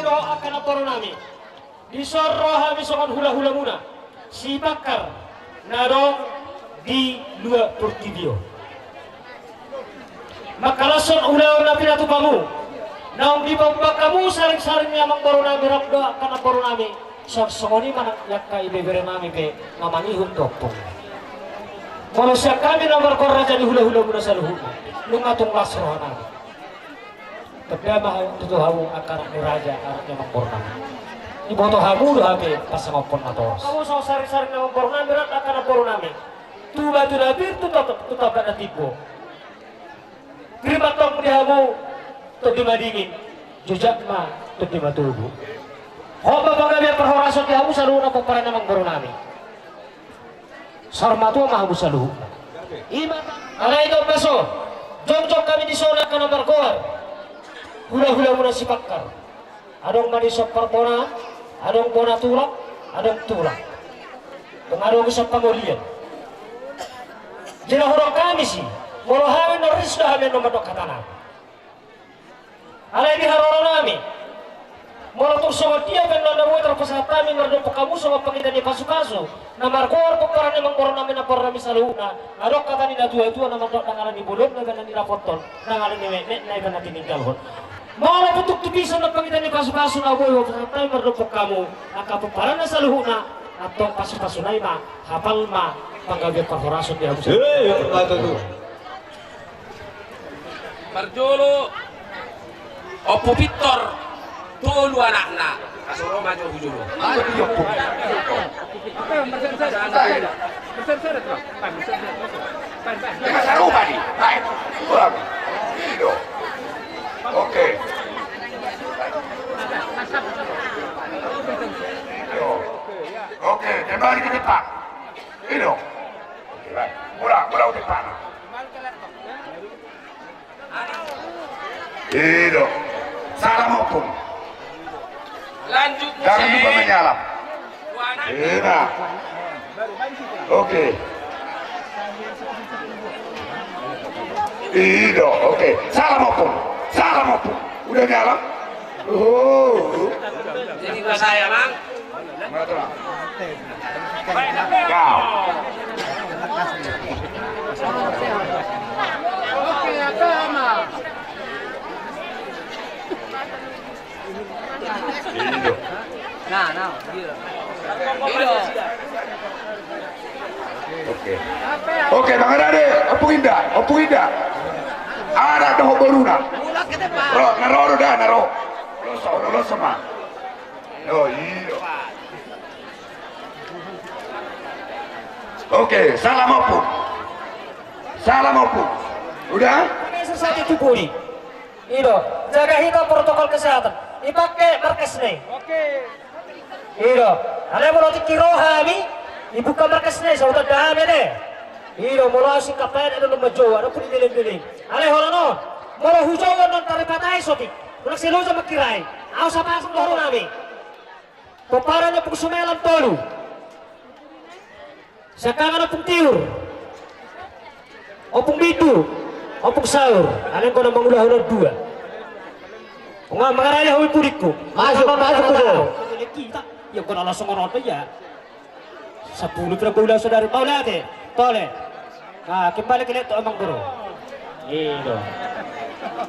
piro akan aporo nami. Disoro hami sokan hula-hula muna. Si bakar narong di dua portibio. Makalason ulah na pinatu kamu. Naong di bawah kamu saring-saring nyamang poro nami rabdo akan aporo nami. Songoni manak yakka ibebere nami pe mamanihun topong. Manusia kami nomor korra jadi hula-hula muna sa luhut. Lungatong lasrohan nami. Pagdama tuto hawu akan ni raja anak nyamang poro nami. Iboto hamu hape pasangopon atos. Kamu so sari-sari na poro nami rat akan poro nami. Tuba tu labir tutap na tipo. Terima tong di hamu tu di madingin. Jujak ma tu di matubu. Hoba bagaimana perhorasan di hamu salu na para namang poro nami. Sarmatu ma hamu salu. Ima ala itu peso. Jong-jong kami di zona kana markor. Hula-hula muna si pakkar. Adong mani sok parpona. Adong pona tulak, adong tulak. Pengaruh sa pamolian. Jinahurang kami sih, molohamin na risda hamin no madok katana. Alay di harora nami. Molotung sama dia ben na namuy terpesatami ngardo pakamu sama pakita ni pasu-pasu. Na markor para ni mangkor namin na para mi saluna. Adok kata ni na tua-tua na madok nangalan ni bodok na ganan ni rapotol, nangalan ni mek na iban natin tinggalhon. Mau bentuk tubisan na pangitan ni pasu-pasu na boy wakatay mardopok kamu nakapaparan na sa luhuna atau pasu-pasu na ima hapal ma panggabi perhorason di habusan. Marjolo Oppo Victor tolu anakna kasoro maju hujulu. Oke. Oke, kembali ke depan. Ini. Pulang ke depan. Itu. Salam hukum. Lanjut Jangan lupa menyalam. Enak. Oke. Itu. Oke. Salam hukum. Udah nyalam? Oh. Jadi nggak saya mang. Kau. Oke, agama. Itu. Nah, gitu. Oke. Oke, Bang Ade, opung indah. Ada doh boruna. Ulat ke depan. Naro dah, naro. Lo sama. Oh iya. Oke, salam opung. Udah? Ini sesuatu itu puli. Itu jaga hingga protokol kesehatan. Dipakai markas nih. Oke. Itu. Ada mau kiro hami. Dibuka markas nih. Sudah dah deh. Iyo mula si kapan ada lumba jawa ada pun diling-diling. Ale holano mula hujawan non taripatai sotik. Unak silu sama kirai. Aw sa pasang loro nami. Paparan na pung sumelan tolu. Sekarang na pung tiur. O pung bidu. O pung sahur. Alin ko na mangulah-ulah dua. Kung nga mangaraya huy purikku. Masuk ko. Kita. Yang ko na langsung orang ya. 10 pinagbulan saudari Paulate. Tole. Nah, kembali ke leto amang guru. Itu.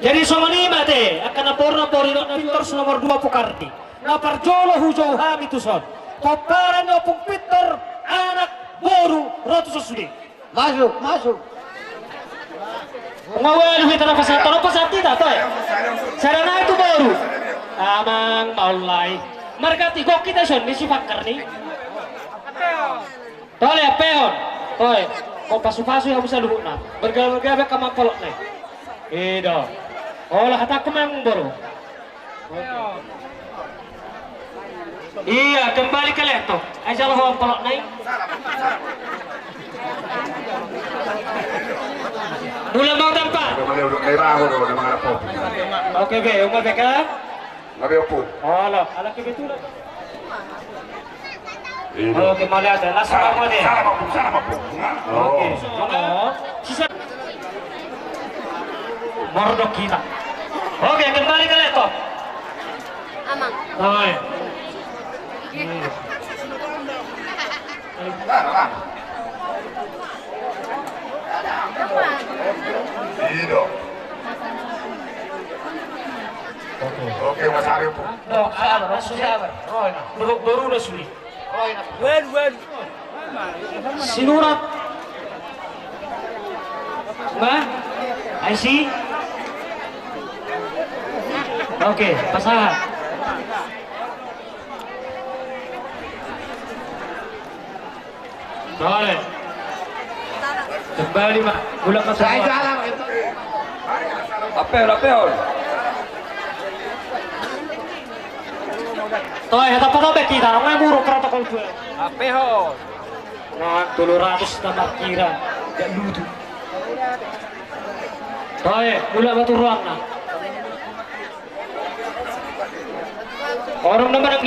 Jadi somanima te akan naporna porino Victor nomor 2 Pukardi. Na parjolo hujau ham itu son. Paparan no pung Victor anak boru rotu sosudi. Masuk. Ngawen kita na pasat tidak toh. Sarana itu boru. Amang maulai. Markati kok kita son di sifakar nih. Tole peon. Oi, kok pasu-pasu yang bisa luhut na. Bergawe-gawe ka mapolok nih. Ido. Olah hataku memang boru. Iya, kembali ke leto. Aja lo polok nih. Mula bang tempat. Oke be, umur beka. Ngabe opo. Olah, ala ke betul. Oke, malah ada langsung kamu deh. Salam. Oke, sisa mordok kita. Oke, kembali ke laptop. Amang. Thôi. Iya. Oke, Mas Arif. sabar. Baru udah sulit. Wen. Sinurat. Mbak, I see. Oke, pasangan. Boleh. Kembali, Mak. Ulang ke semua. Apel. Toh, apa kita? Orang buruk protokol gue. Apehon. Nah, 200 tambah kira. Gak ludu. Toh, ulang batu ruang nah. Orang nomor 5.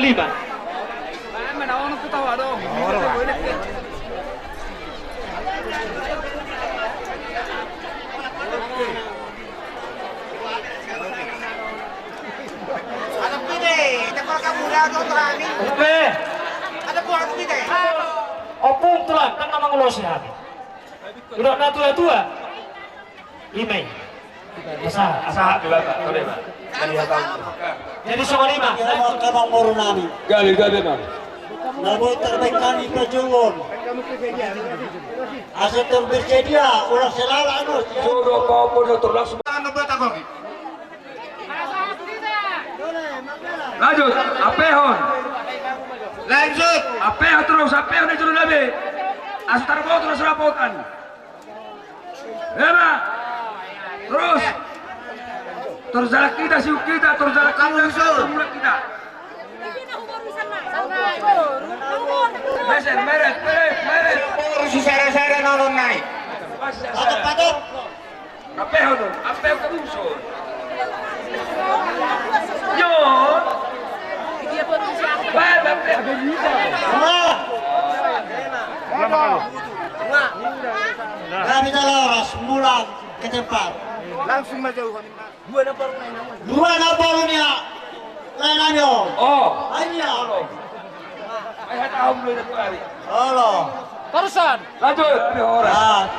Mana orang ku tahu dong. Ada pide, dapat kamu dah terani. Oke. Ada buah pide. Opung tulang kan nama ngelosihan. Udah na tua. Imei. Asa. Jadi sama 5. Kamang moro nami. Gali na. Naboy terbaik kami kejungun. Asa terbersedia orang selala anu. Sudah kau pun terlaksana. Ano ba ito, Gogi? Lanjut, apehon. Lanjut! Apehon terus, apehon na dulu nabi. Asal terus rapotan. Ema. Terus. Terus jalan kita, terus jalan kamu kita. Meret. Puro si Sara-Sara nonon naik. Patok. Apehon kemusul. Yo. Kami telah mulang ke tempat. Langsung majauhan. Dua na barunya. Lainanyo. Oh. Hanya. Ayah tahu belum itu kali. Halo. Terusan. Lanjut.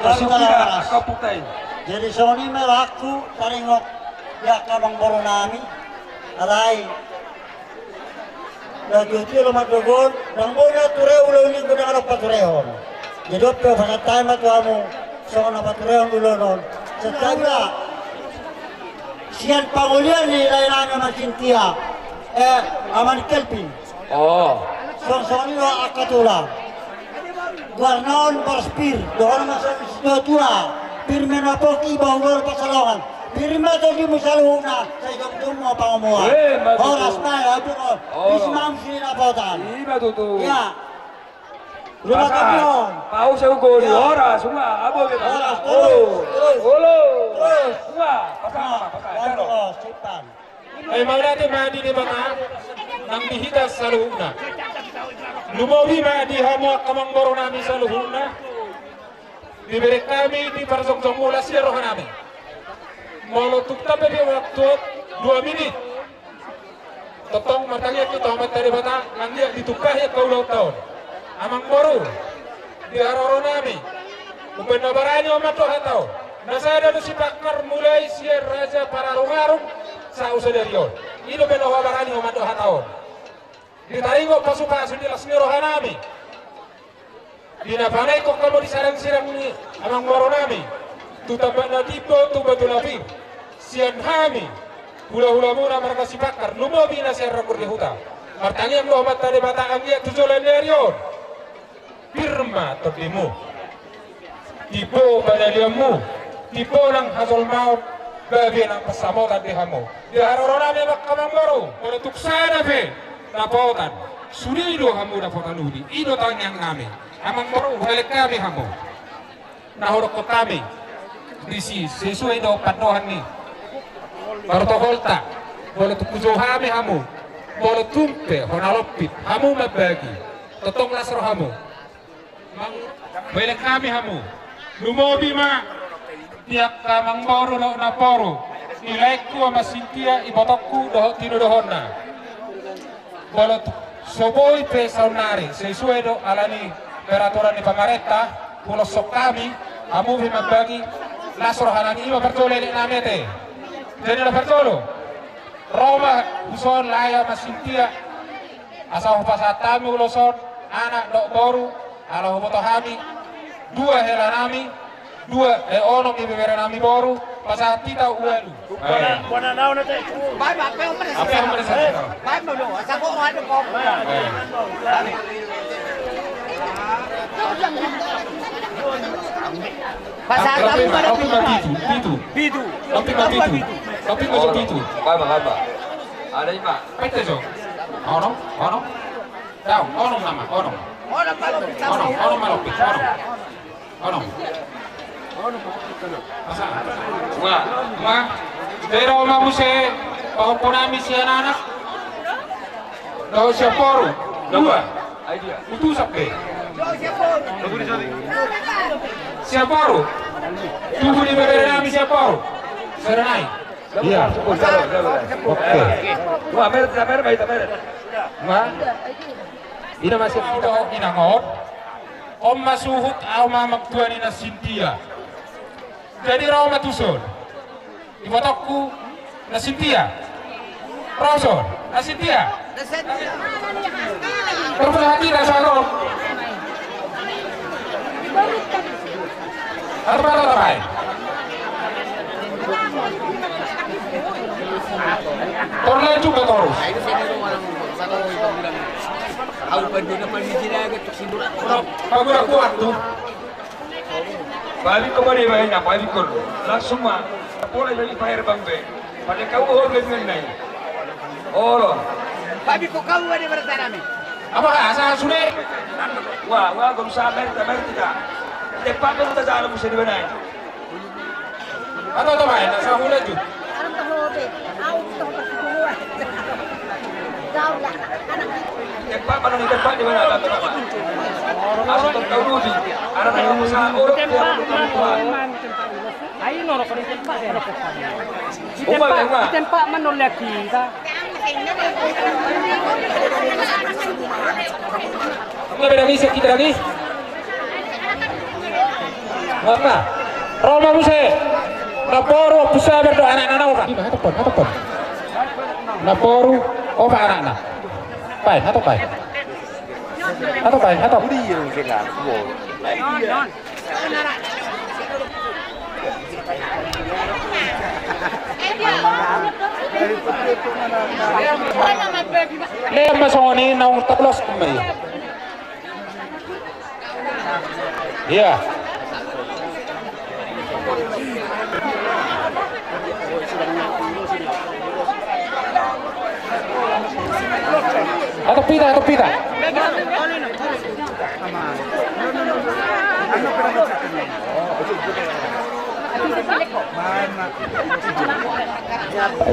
Terus kita laras. Kau putai. Jadi Sony melaku taringok ya kamang baru nami. Alai. Lajuti rumah dogon. Nang muna ture ulo ni guna ano paturehon. Jadi opo pasatay matuamu. So na paturehon ulo non. Setagla. Siyan pangulian ni lainanyo masintia. Aman kelpin. Oh. Sony wa akatula. Guarnaon Barspir, doon masuk tua. Pirme na po ibawal pasalongan. Pirme to di musaluna sa jom mo pangamuha. Oras na ato ko. Ismam sila potan. Ima tutu. Ya. Rumah kamyon. Pau sa ugol. Oras semua. Abo kita. Oras Olo. Semua. Pasang. Terus cepat. Ay maulati maadi di bata nang dihita sa luhuna. Lumawi maadi hamo kamang baro namin sa luhuna. Diberi kami di parsok mula siya rohan namin. Molotuk tabi di waktu 2 menit. Totong matangnya kita amat dari bata nang dia ditukah ya kaulau tahun. Amang baro di haroro namin. Upena baranyo mato hatao. Nasada do si Pakar mulai siya raja para rungarong sa usaderion. Ino beno habarani umado hataon. Ditaringo pasu-pasu di las nirohan nami. Dinapanay ko kamo di sarang-sirang ni amang moro nami. Tutaban na tipo tubatulabi. Siyan hami. Hula-hula muna marka si Pakar. Lumobi na siya rakur di huta. Martangiam lo amat tadi bataang dia tujulan derion. Pirma todimu. Tipo badaliamu. Tipo ng hasol maut. Babi ng pasamo tadi hamo. Di haroro namin makamang baru. Pada tuksana fe. Napotan. Surido hamo napotan udi. Ino tangyang namin. Amang baru halik kami hamo. Nahurok ko kami. Disi sesuai do patuhan ni. Protokol tak. Boleh tukujo kami hamo. Boleh tumpe honalopit. Hamo mabagi. Totong lasro hamo. Halik kami hamo. Lumobi ma. Tiap kamang baru lo naporo. Nilaiku ama Sintia ibotokku doho tino dohonna. bolot soboi pe saunari sesuai do alani peraturan di pemerintah pulau sok kami amu membagi nasor halani ima pertole namete jadi la pertolo Roma uson laya masintia asal pasatami uloson anak dok baru ala hoboto hami dua helanami dua ono ibe nami baru pasatita uelu Buona naon na tayo. Bye, bye. apa yang merasa Bye, mo no. Sa ko ano ko. Pasada mo para Pitu. Bidu. Tapi macam pitu. Kama. Ada ima. Pete jo. Ono. Tahu, ono nama, ono. Ora palo pitamo. Ono malopit, ono. Asa. Ma. Pero mamuse pahonami si anak. Daw siya poro. Dua. Idea. Utusak ke. Siya poro. Tuhu ni bebere nami siya poro. Serenai. Iya. Oke. Wah, merit. Ma. Ina masih kita inangot. Om masuhut au mamagtuan na Cynthia. Jadi raw matuson. Ibotokku na Cynthia. Rawson, na Cynthia. Perhati na sa ro. Ano ba ito tayo? Torla juga torus. Pagura kuat tuh. Balik kembali bayi balik kor. Langsung mah. Boleh dari fire bangbe. Pada kau boleh mengenai. Oh. Babi ko kau ada bertanami. Apa asal sudah? Wah, gak usah merit tidak. Tepat itu tak ada musuh di mana. Atau apa ya? Nasa hula juga. Alam tahobe, au tahobe. Daw la, anak. Tepat mana di tempat di mana ada tempat. Asal tahu dulu. Ada yang usaha orang yang Ay, no, no, con tempa, no, tempa man no le kita. Lebih lagi sedikit lagi. Apa? Roma muse. Naporu bisa berdoa anak-anak kan? Iya, hatapon. Naporu apa anak-anak? Baik, atau baik. Lem masoni naung taklos kembali. Iya. Atau pita.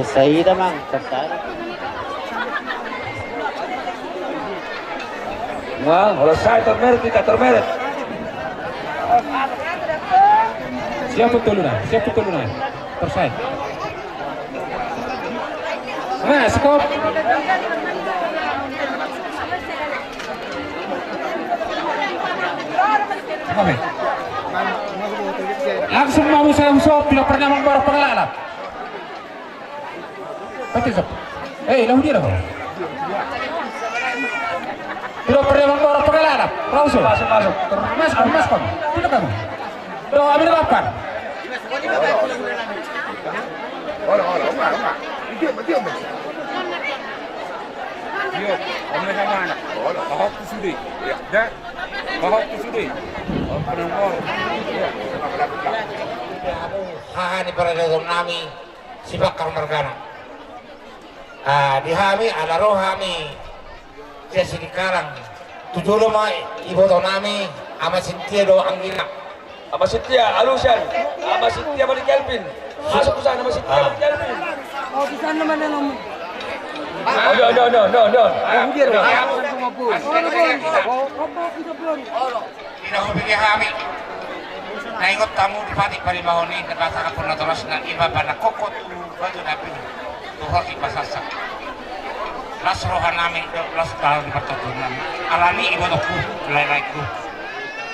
Saída, mang. Kasar. Wah, kalau saya termeret tidak termeret. Siapa tulunan? Tersai. Nah, skop. Oke. Langsung mau saya usop, tidak pernah membawa pengelalap. Pasti sob. Lahu dia dah. Tidak pernah membawa pengelalap. Langsung. Masuk. Masuk. Tidak kamu. Doa ambil lapan. Hahani para dagang nami si Bakar Margana. Di hami ada roh hami dia sedikalang tujuh rumah ibu to nami ama Cynthia do anggina. Sama Cynthia, alusan. Sama Cynthia balik Kelvin. Masuk ke sana sama Cynthia balik Kelvin. Oh, di sana naman ang No. Dinahubigi hami. Naingot tamu di pati parimahoni nabasa ka purnatoras na iba ba na kokot bado na pin. Tuhok ipasasak. las rohan nami las tal di pertutunan alani ibadoku lalaiku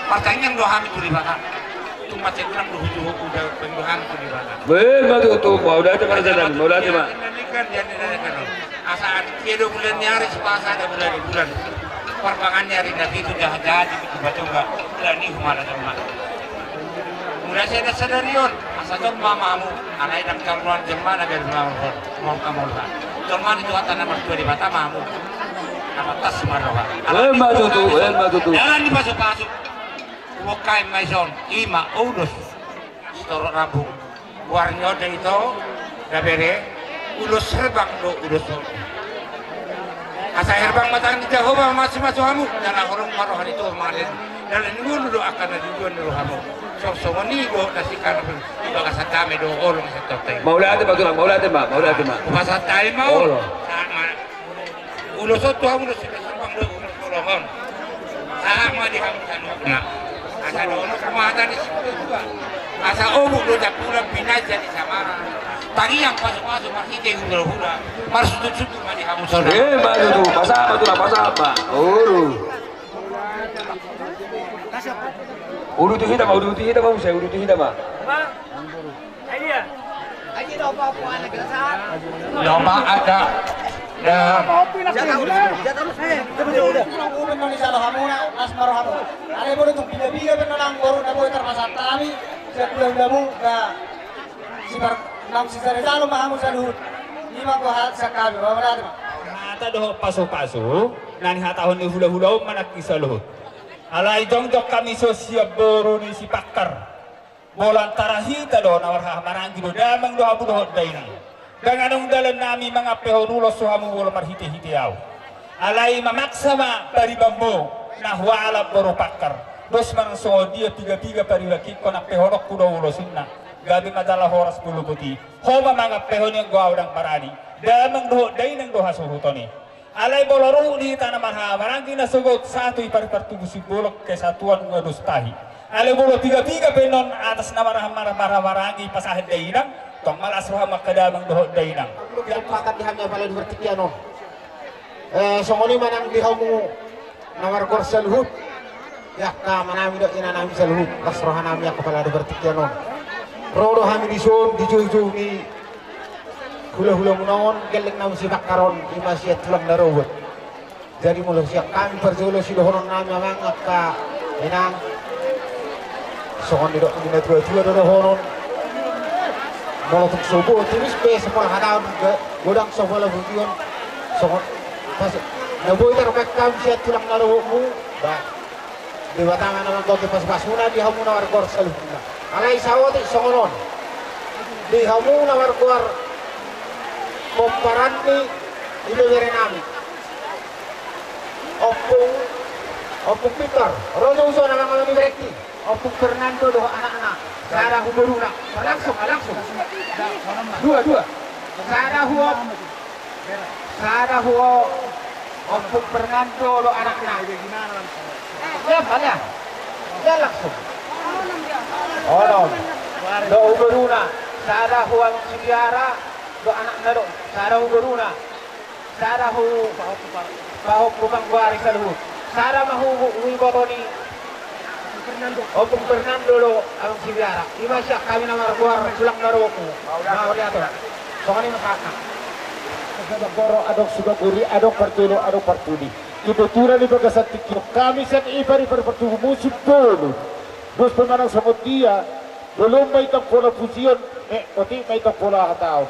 pertanyaan doa kami di mana itu macam bilang doa udah pendoaan di mana Betul tuh, mau udah ada perjalanan, mau udah ada mak. kan asal kira bulan nyari sepasa ada bulan perbangan nyari nanti itu jahat itu baca enggak bulan ini kemana teman mulai saya sadarion asal dong mamamu anak yang calon jemaah agar mau kamu lah jemaah itu kata nama dua di mata mamu nama tas marwah Betul. jalan di pasuk wakai maison ima udus setorok rambut warnyo dan itu dabere ulus herbang do ulus asa herbang matang di Jehovah masih kamu dan orang marohan itu malin dan ini dulu akan ada tujuan dulu kamu so ni go nasikan ibaga sa dami do orang sa totay Mau udah ada mak, mau udah ada mak. masa tayo mau sama ulus to kamu ulus herbang do ulus kolongon sama di kamu sa na asa do kumatan di situ asa obuk do dakula pinay jadi samara tadi yang pasok-pasok makita yung hula-hula marsutut-sutut man di kamu saudara Betul tuh, pasapa tuh lah, pasapa. Udah tuh kita mau saya udah tuh kita mak. Aji daw pa po anak kasaan. lama ada dan Nata doh paso-paso, nani hatahon ni hula-hula manak isa lohot. Alay jong-jok kami siap boro ni si pakar. Bolan tarahita do nawar maranggi do damang do abu dohot dainang. Dan anong dalan nami mga pehonulos so hamu wala marhiti-hiti yaw. Alay mamaksa ma paribambo na huwala boro pakar. Dos man so dia tiga-tiga pariwakit ko na pehonok kudo ulosin na. Gabi madala horas puluh putih. Homa mga pehon yang gua udang marani. Damang dohot dainang do hasuhutoni. Alay bolaro ni tanah marha maranggi na sugot satu ipar-partubu si bolok kesatuan ngados tahi. Alay bolo tiga-tiga penon atas nama marah maranggi pasahid dainang tong malas roha makadamang dohot dainang. yang pakat dihamnya paling bertikianon songoni manang dihamu nawar gor selhut ya ka manami do ina nami selhut kasroha nami aku pala bertikianon rodo hami dison dijuju ni hula-hula munaon geleng nami si bakaron ima siya tulang darobot jadi mulut siya kami perjolo si dohonon nami mangak ka inang songoni do ina tua-tua do dohonon molotok subuh tiris pe sekolah hadaun godang sekolah budion sokon pas naboy tar makam siya tulang naromu ba di batangan naman to pas basuna di hamuna war gor saluna alay sawati songonon di hamuna war gor komparani ibere nami opung Peter rojo uso na mga direkti opung Fernando do anak-anak Sarah Huberuna langsung dua Sarah huo opung Fernando lo anak-anak ya banyak ya langsung do Huberuna Sarah huo Sibiara do anak-anak do Sarah Huberuna Sarah hu bahok bukang guari saluhut Sarah mahu wibotoni Opung Fernando lo ang Sibiara. Ima siya kami na marbuar sulang naroku. Mawali ato. Songani makaka. Kada goro adok sugaguri adok partulo adok partudi. Kibutura ni pagkasatikyo kami sa ipari perpertubo musik dolo. Dos pemanang samot dia belum may tagpola fusion oti may tagpola hatao.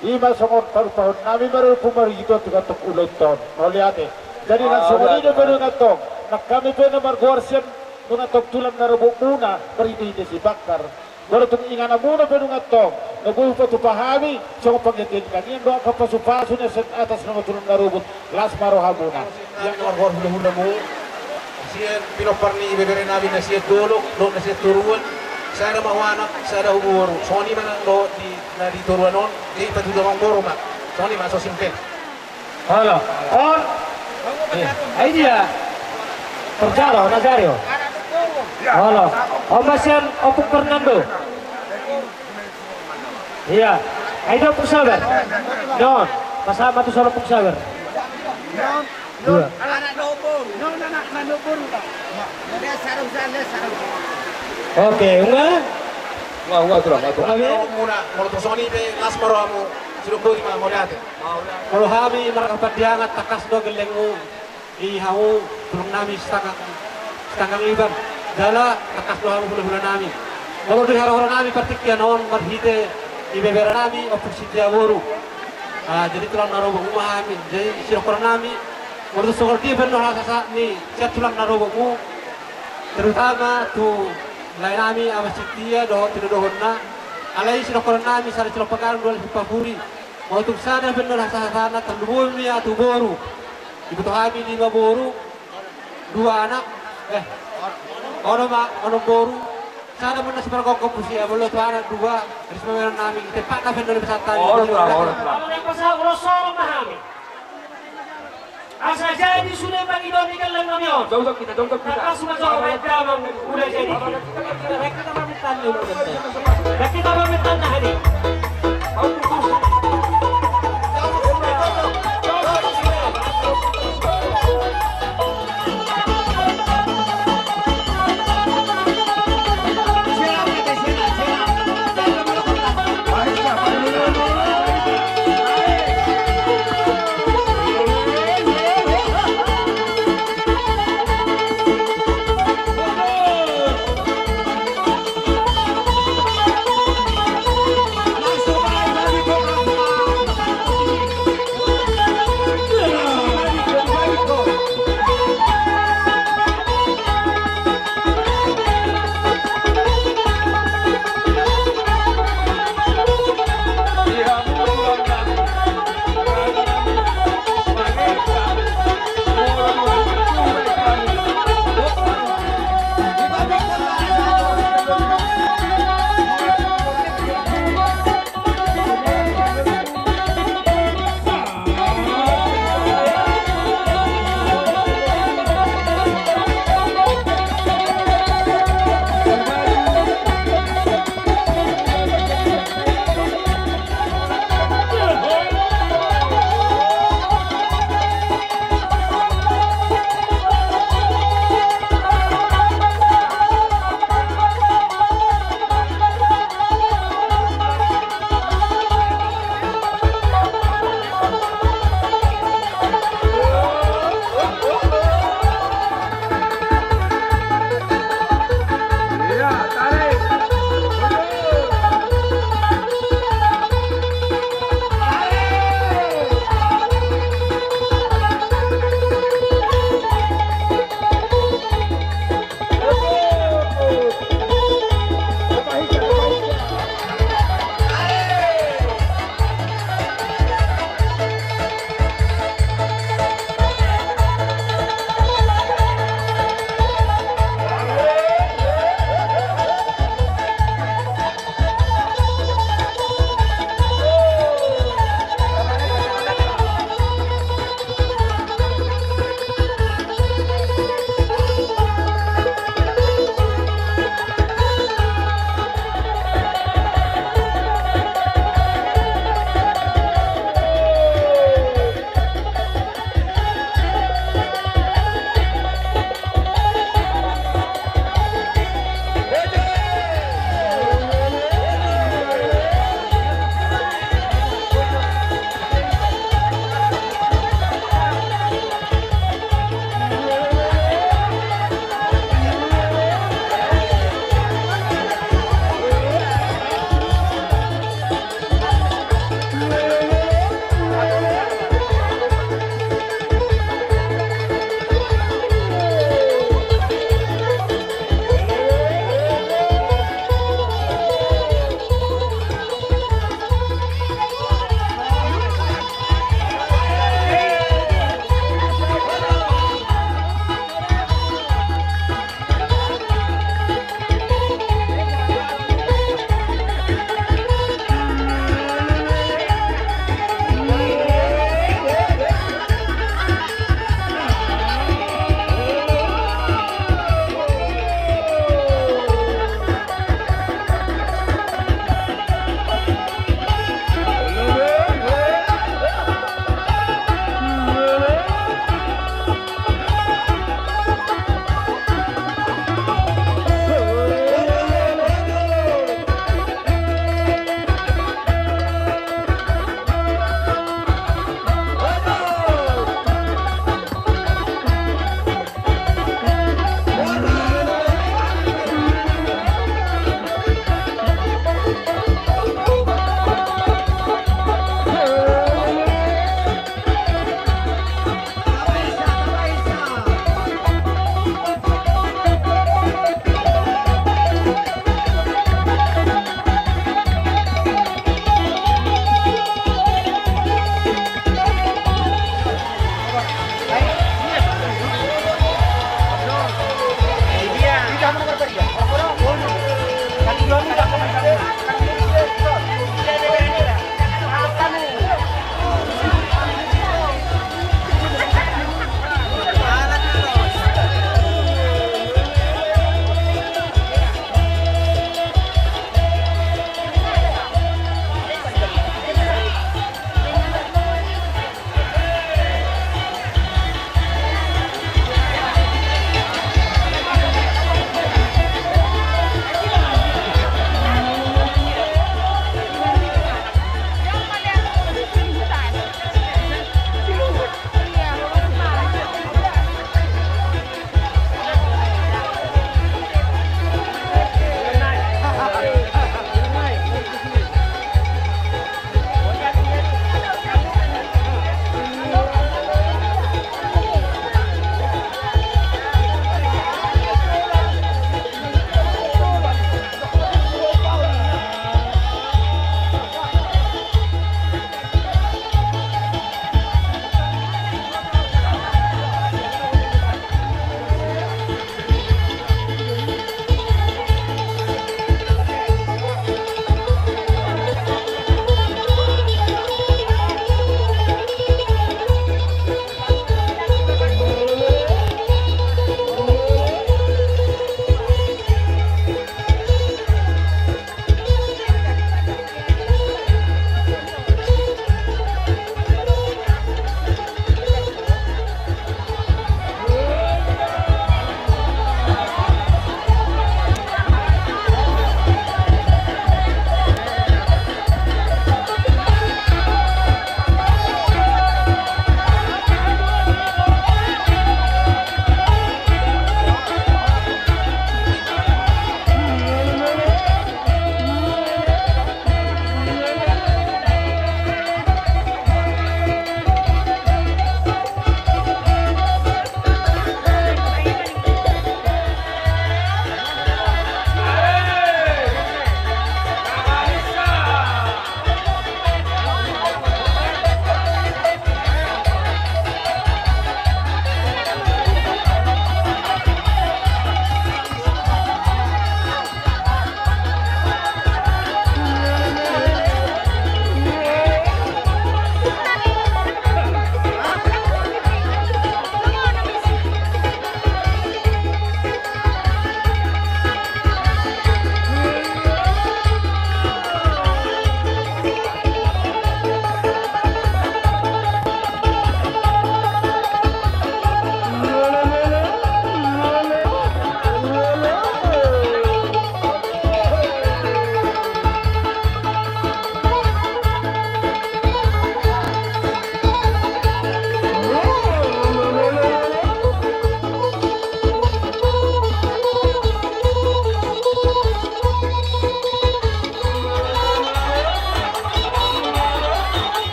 Ima songon paru-paru nami maru pumarito tugatok ulot ton. Mawali ate. Jadi nang sumulino pero natong na kami pa na marguarsian nung tulang na rabo muna parito-hiti si Bakar. Baru itong ingana muna pa nung atong nabuhay pa tupahami sa kong pagyatin kanyan doon kapasupaso na sa atas ng tulang na robot las maroha muna. Yang marguar hula-hula mo siya pinoparni ibebere namin na siya tulog doon na siya turuan sana mawanak sana humuro soni man ang do na di turuan noon di patudang ang boro ma soni ma so simple. Halo, on. Ahí dia. Terjalo, Nazario. Halo, Omasian Opung Fernando. Iya, ayo Opung Sabar. Non, pasama tu solo Opung Sabar. Dua. Anak dobong. Anak dobong tak. Dia sarung sana sarung. Oke, unga. Enggak tuh, enggak tuh. Kami Muna, mau tusoni be las maramu. Sudah beri mah mau lihat. kalau kami mereka diangat takas do gelengu di hau tulung nami setengah liban. Dala takas do hau bulan nami. Kalau di hara-hara nami partikian on marhite di bebera nami opusiti aboru. Jadi tulang narobo rumah kami. Jadi sirokor nami waktu seperti benar rasa ni saya tulang narobo mu terutama tu lain nami awasitia doh tidak dohona. Alai sirokor nami sari cilopakan dua pahuri. Waktu sana benar rasa tandubumi atau boru. Ibu kami 5 boru, 2 anak, ono boru. Sana benar seperti kau pusia, belum tu anak 2, risma merah nami. Tepat na benar besar tadi. Orang. Kalau yang pasal rosor mahami. Asa jadi sudah bagi doni kan lem nami on. Jauh kita. Kakak sudah jauh jamang udah jadi. Kita pamit tanya. Kita pamit tanya hari. Nah,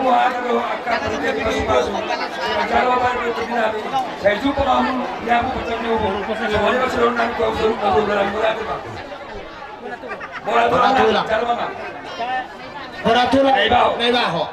buah kalau akan terjadi masuk-masuk. Jawaban itu dinami. Saya juga kamu yang bertemu umum. Semuanya masih orang kau suruh kabur dalam bola itu pak. Bola tulang. Cara mana? Bola tulang. Nebaho.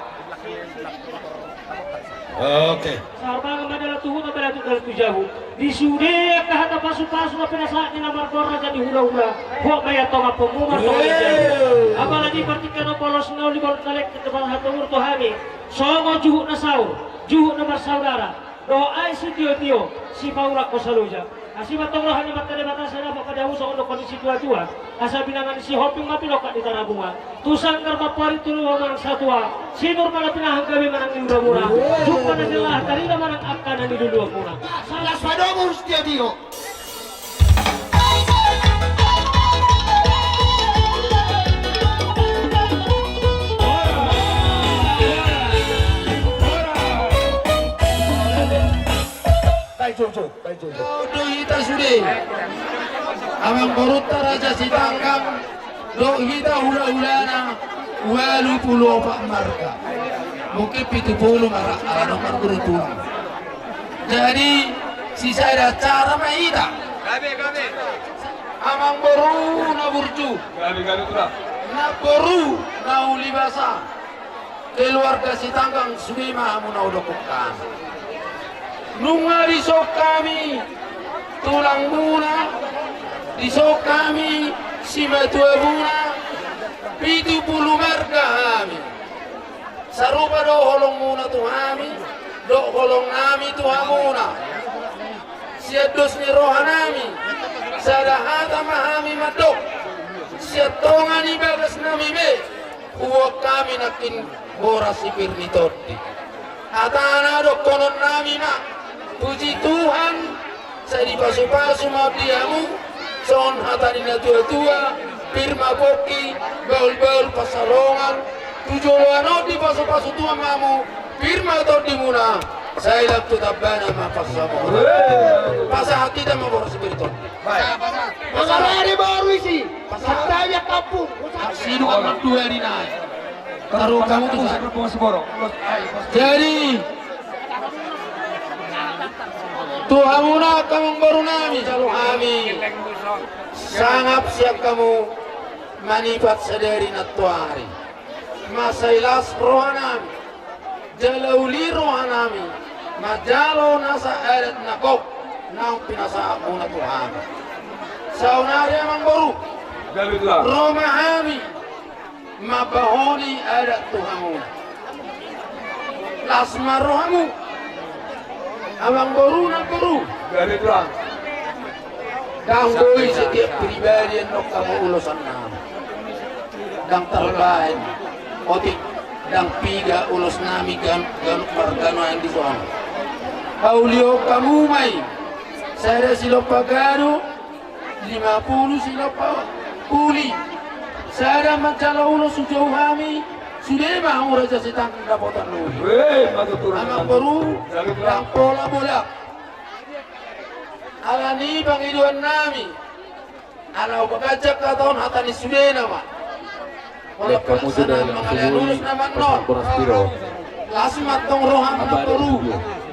Oke. Sarbangan adalah tuhun adalah itu jauh. Di sude ke hata pasu-pasu na pinasaan ni namar korna jadi hula-hula. Huwag maya tonga pemumar tonga jauh. Apalagi partikan na polos na ulibol talek ke depan hata urto hami. Songo juhuk na saur, juhuk na bersaudara. Doa si tio-tio, si paura ko saluja. Asi batong rohan ni matade batasan na pakadahu sa ulo kondisi tua-tua. Asa binangan si hoping mapilokat di tarabunga. Tusang karmapari tuluwa manang satwa. Sinur mana pinahang gabi manang imura-mura. Jumpa na sila, karina manang akka na niluluwa mura. Salas padomos dia dio. Do hita sude. Amang boruta raja sitangkang. Do hita hula-hulana. Walu pulau pak marga. Mungkin 70 marah arah nomor beruntung. Jadi sisa ada cara maida. Gabe. Amang boru na burju. Gabe tu lah. Na boru na ulibasa. Keluarga sitangkang sudah mahamu na udokukan. Nunga disok kami tulang muna, disok kami si matua muna, 70 marga kami. Sarupa do holong muna tu kami, do holong nami tu hamuna. Siados ni roha nami, sadahata mahami madok. Siatonga ni bagas nami be, uwak kami nakin boras sipir ni todi. Atana do konon nami mak. Puji Tuhan, saya dipasu-pasu mau diamu, son hatanina tua-tua, firma boki, baul-baul pasalongan, tujuan di pasu-pasu tua mamu, firma atau dimuna, saya lak tetap bana ma pasamu. Pasah kita mau boros spiriton. Pasarani baru isi, pasarnya kampung, sidu amat dua di naik. Taruh kamu tuh jadi Tuhamuna kamang baru nami selalu kami sangat siap kamu manipat sadari natuari masailas rohanami jalauli rohanami majalo nasa adat nakok nang pinasa aku na Tuhan saunari amang baru romahami mabahoni adat Tuhamu lasma rohamu Amang baru nak baru. Gabe tu lah. Gangguin setiap pribadi yang nak kamu ulusan nama. Dang terbaik, otik, dang piga ulus nami gan pergano yang di sana. Paulio kamu mai, saya silopa gado, 50 silopa puli. Saya mancala ulus sujauh kami. Sudah mau raja setang dapatan lu. Amang baru yang bola. Alani pangiduan nami. Alau bagajak katon hatani sudah nama. Oleh kamu sudah lulus nama non. Lasmat tong rohan amang baru.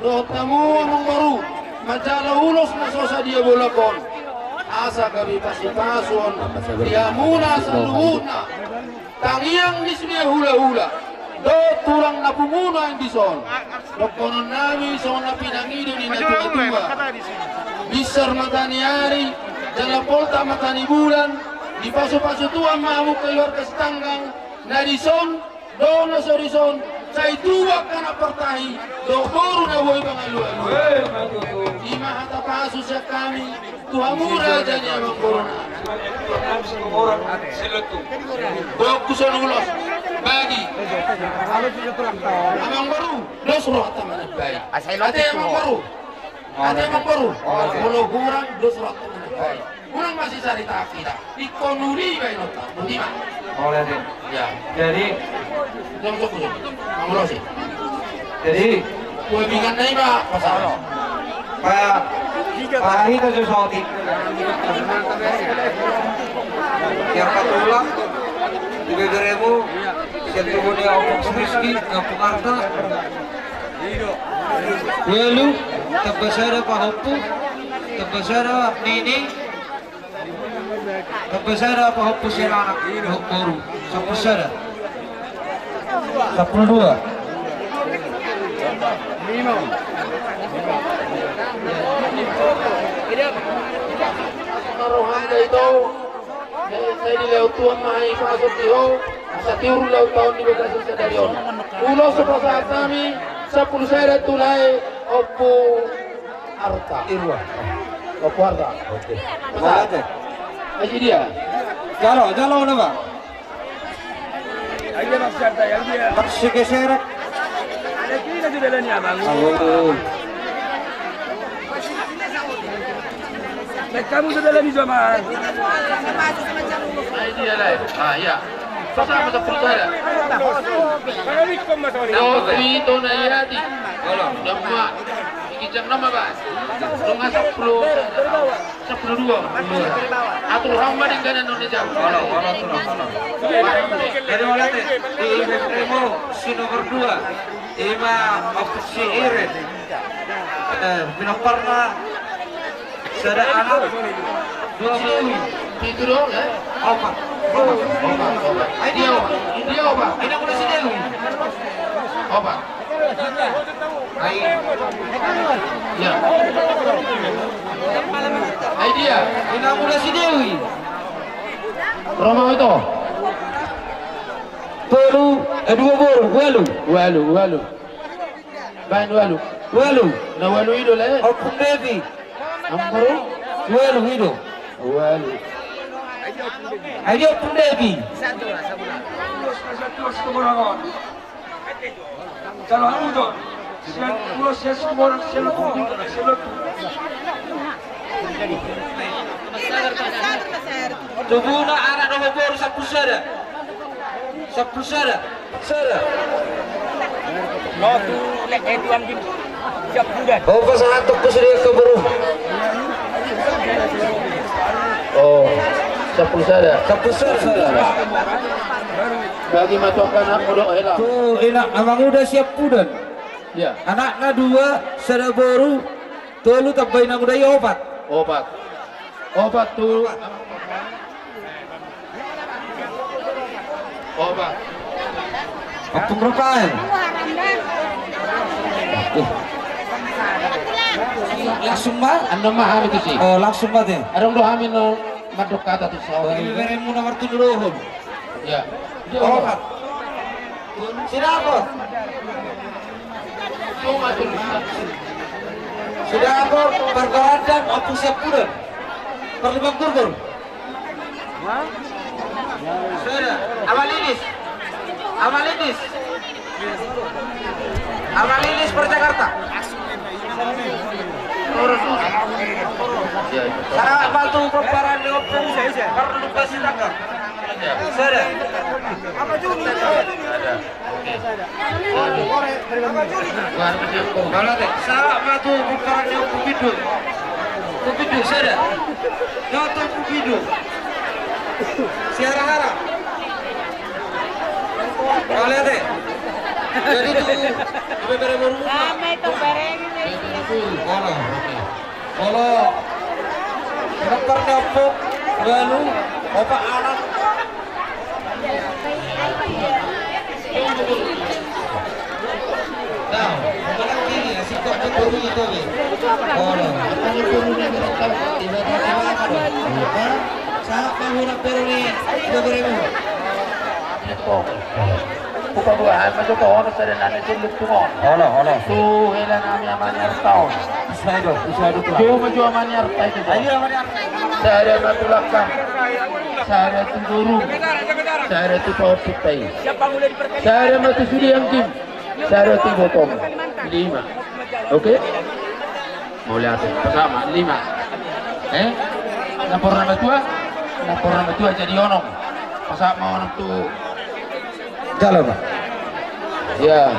Rotamu amang baru. Majalah ulus nasosa dia bolakon. Asa kami pasi-pasun. Dia muna saluhuna. Tangiang di sini hula-hula. Do tulang na pumuna yang dison. Lokonon nami so na pinangido ni natua-tua. Bisar matani hari, jala polta matani bulan. Di paso-paso tua mamu keluarga setanggang. Na dison, do na sorison. Say tua kana pertahi, do boru na boy pangalu-alu. Di mahata paso sa kami, tuhamura jadi amang corona. Orang seletu. Kuson ulos bagi amang baru dos roh taman baik ada amang baru kalau kurang dos roh taman baik kurang masih cari kita ikonuri baik nota lima Boleh deh. ya Jadi jom amang sih jadi kue bikin naik pak pasal Pak itu sesuatu yang katulang 3.000 ketemu dia Opung Rizky, Opung Arta. Lalu terbesar Pak Hopu, terbesar Nini, terbesar Pak Hopu Serana baru, terbesar 12. Marohanda itu saya di laut tuan mahai masuk tiho sa tiur laut tahun di bagasi sa darion ulo sa saat kami 10 saya tulay Oppo Arta Oppo Arta oke aja dia Jalo na ba? Ayo masih ada yang dia. Sige serak. Ada kini na dala niya bang. Kamu sudah lagi zaman. Idea lah. Ya. Sasa sa pulsara. Yo itu na yadi. Jamma. Kijang nama ba? Lunga 10 Atur hamba din kanan nun niya. Dari mana teh? Di Primo si nomor 2. Ima opsi irit. Pinoparna sada anak 20. Itu dong, Opat. Dia apa? Ini aku nasi Dewi. Apa? Ya. Idea. Ini aku nasi Dewi. Roma itu. Pelu, dua bor, Walu. Bain walu. Na walu itu lah. Opung Devi. Ampuru. Walu itu. Walu. Ayo Opung Devi. Kalau aku tuh, kalau saya semua orang Tubuna anak nomor bor 10 sada. 10 sada. No tu lek itu ambil siap budak. Oh pas satu kusudia keburu. Oh, 10 sada. 10 sada. Bagi matokan aku doa lah. Tuh enak abang udah siap pudan. Ya. Anaknya 2 sada baru. Tolu tambahin aku daya obat. Obat tu. Obat. Opung Rafael. Langsung ba? Anda maham itu sih. Oh langsung ba deh. Arong dohamin no madok kata tu sa. Ini beri mo nomor 7. Ya. Obat. Sudah apa? Cuma tu. Sudah apa? Pergerakan opung siap pudan. Perlibang kurkur. Sudah. Amalinis per Jakarta. Sarang bantu pemparan di opung perlu kasih tangga. Sudah. Kalau deh, sarang bantu pemparan di opung bidul. Kupidu sudah. Nyoto kupidu. Siara harap. Boleh deh. Jadi tuh bere baru. Ramai tuh bareng ini. Kalau kenapa dapuk lalu apa anak Nah, orang kiri si kok betul itu ni. Sa mahuna pero ni bere mo. Bukan buat macam tu orang sedang nak jeluk tu orang. Olah. Tu helan kami amanyar tahu. Usai tu. Dia macam amanyar tahu itu. Ayo amanyar. Saya ada tulakkan. Saya tu guru. Saya tu topik tay. Saya mati sudi yang tim. Saya tu botong 5. Okey. Boleh ada pertama 5. Lapor nama tua jadi onong. Masa mau onong tu. Jalan Pak. Ya.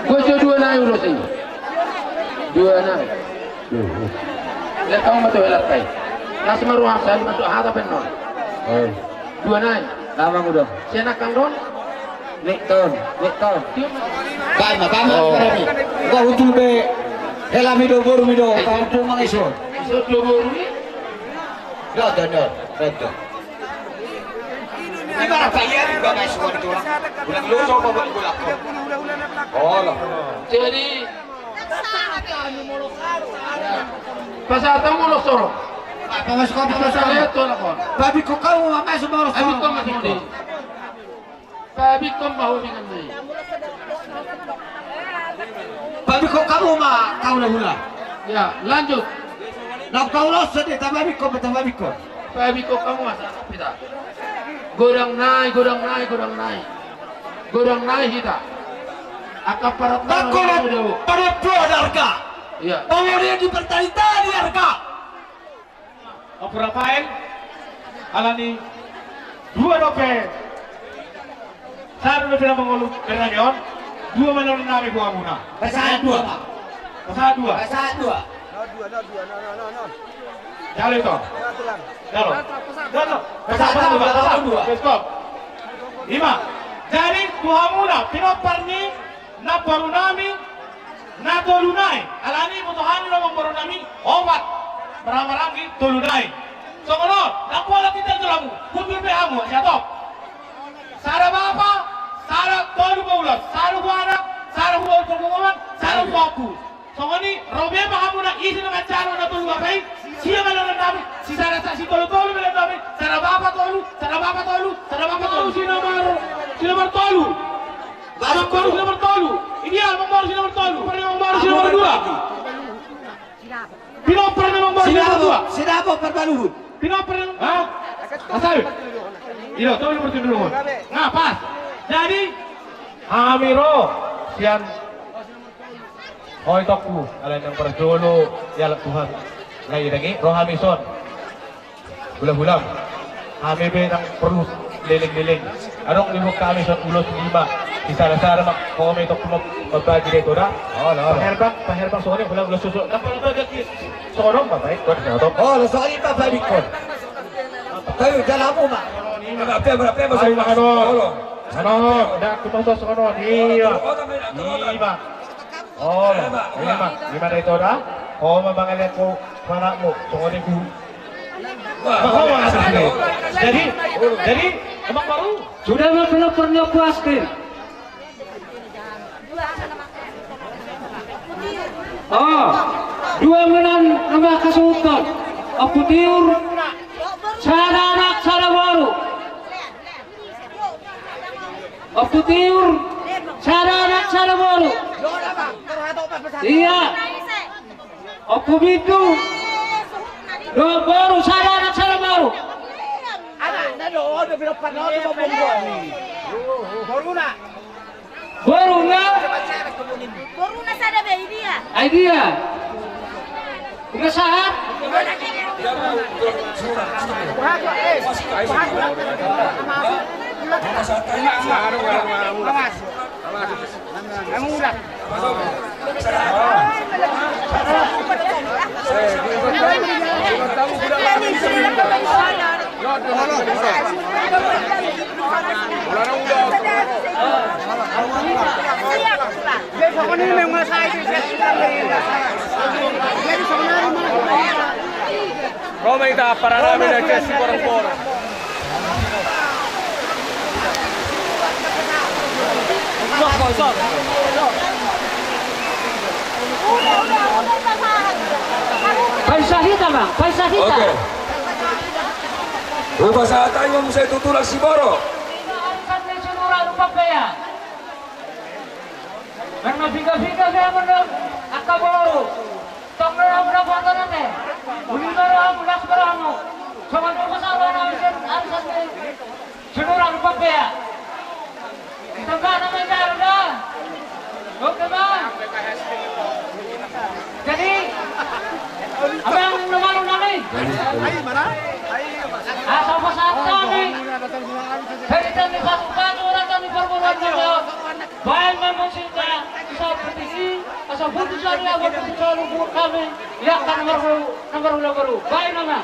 Gua jual 2 naik ulo sih. 2 naik. Lihat kamu matu elak kai. Nasi maruah saya matu hata penon. 2 naik. Nama mo daw. Siya na kang Ron. Victor. Tama, karami. Ikaw utul be. Hela mido, buru mido. Kampung mga iso. Iso Luburu ni. No. Gimana kalian juga guys semua itu? Ulang luso apa bulak? Oh loh. Jadi pasata mo lo soro. Pamas ko, Pasaya to na ko. Babi ko kau mamay sumoro. Abi ko matindi. Babi ko mahuli ng ni. Babi ko kamu kau na hula. Ya, lanjut. Nak kau los sedih babi ko. Babi ko kamu asa pita. Gorang nai kita. Akan para Aku pada harga. Iya. Kemudian dipertalitali harga. Apo Rafael, alani dua dope. Sabi na pinamangulong Bernardion, dua man namin buha muna. Basahan dua, Pak. Basahan dua. No. Jalo ito. Jalo. Basahan dua. Stop. 5. Jadi buha muna, pinoparni na barunami na tolunay. Alani mutuhanin na mga barunami, obat. Marami tolunay. So ano, nakuha kita dalamu, kumpirme mo, siya to. Sara bapa, sara tolu baulat, sara buana, sara buol pengumuman, sara buaku. So ini, robe mahamu na isi na macaro na tolu bapai, siya meron namin, si sara si tolu meron namin, sara bapa tolu, sinomar tolu. Abang baru sinomar tolu. Ideal abang baru sinomar tolu. Pernah abang baru sinomar 2. Pinoper na abang baru sinomar 2. Sinabo perbaluhut. Pinoper na. Ha? Asal. Iyo, tahu nomor 7 dulu. Nah, pas. Jadi Amiro sian tokku alam yang berjolo ya Tuhan. Lagi lagi Rohamison. Bulan-bulan. Kami nang perlu liling-liling. Anong limog kami sa ulos 5. Isa-sara mag-comment o magbagi dito na. Paherbang so kanyung bulang susunod. Napalabagag sorong babay. Oh, soalnya pa babik ko. Kayo, dala mo ma. Berapa sa ina kanon? Ano? Dak tumaso sa kanon. Iya. 5. Oh, 5 na ito na. Oh, mabangalan ko para mo. Tungonin ko. Jadi, emang baru Sudah pernah puaskan. Dua menang nama kesultan. Aku tiur. Sada anak sada baru. Aku tiur. Sada anak sada baru. Iya. Aku bidu. Dua baru sada anak sada baru. Boruna sada ba idea? Idea. Tiga saat. Roma ita para namin na Chelsea porong-porong. Paisahita bang, paisahita. Oke. Rumah saat tayo mo sa itutulak si Boro. Karena biga-biga saya menang akaboro. Tongkol berapa tanane? Ulibara mulas beramu. Sama dua sahabat nabisan arsat cenurang papaya. Tengah nama jaruda. Oke bang. Jadi apa yang nomor nami? Ayo mana? Asal pasal ni. Kita ni pasukan orang kami perbuatan kita. Baik memang kita seperti ini. Asal putus lagi aku putus lalu kami. Ya kan nomor baru. Baik nama.